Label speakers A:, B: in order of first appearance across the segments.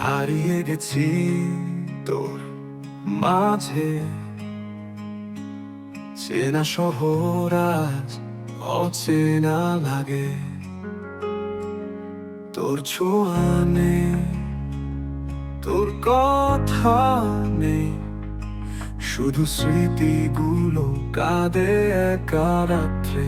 A: হারিয়ে গেছি তোর মাঝে, চেনা শহর আজ অচেনা লাগে। তোর ছোঁয়া নেই, তোর কথা নেই, শুধু স্মৃতিগুলো কাঁদে একা রাত্রে।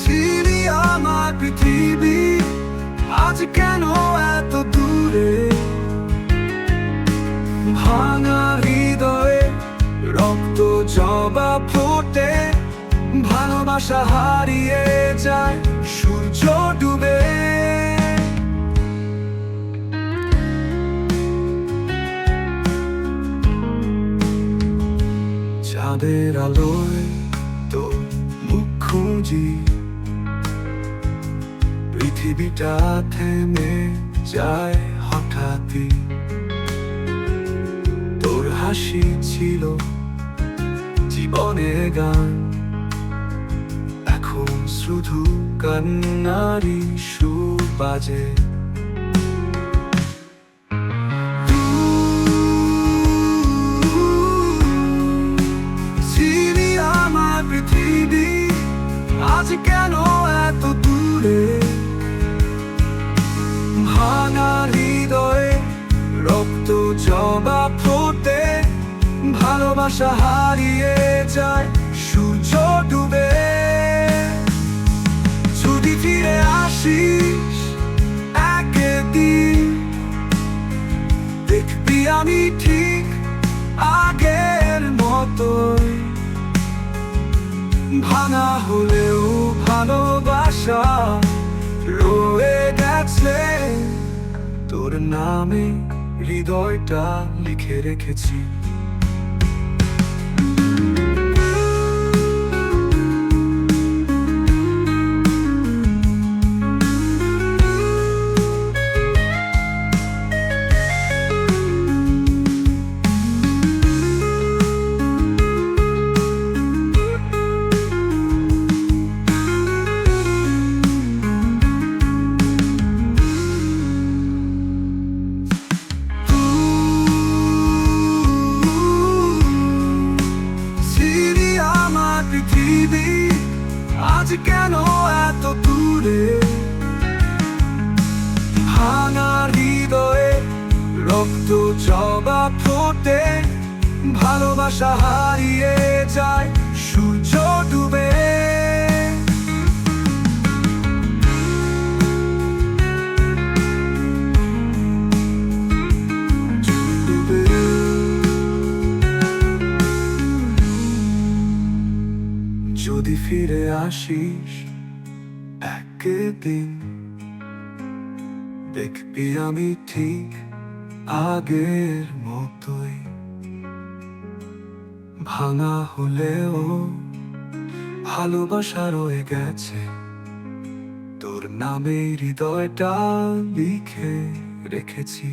A: ছিলি আমার পৃথিবী, আজ কেন এত দূরে? ভাঙা হৃদয়ে রক্ত জবা ফোটে, ভালোবাসা হারিয়ে যায় সূর্য ডুবে। চাঁদের আলোয় তো মুখ খুঁজি, পৃথিবীটা থেমে যায় হঠাৎই। তোর হাসি ছিল জীবনের গান, এখন শুধু কান্নারই সুর বাজে। ছিলি আমার পৃথিবী, আজ কেন এত দূরে? ভাঙা হৃদয়ে রক্ত জবা ফোটে, ভালোবাসা হারিয়ে যায় সূর্য ডুবে। যদি ফিরে আসিস একদিন, দেখবি আমি ঠিক আগের মতোই। ভাঙা হলেও ভালোবাসা রয়ে গেছে, তোর নামে হৃদয়টা লিখে রেখেছি। পৃথিবী আজ কেন এত দূরে? ভাঙা হৃদয়ে রক্ত জবা ফোটে, ভালোবাসা হারিয়ে যায় সূর্য ডুবে। যদি ফিরে আসিস একদিন, দেখবি আমি ঠিক আগের মতোই। ভাঙা হলেও ভালোবাসা রয়ে গেছে, তোর নামে হৃদয়টা লিখে রেখেছি।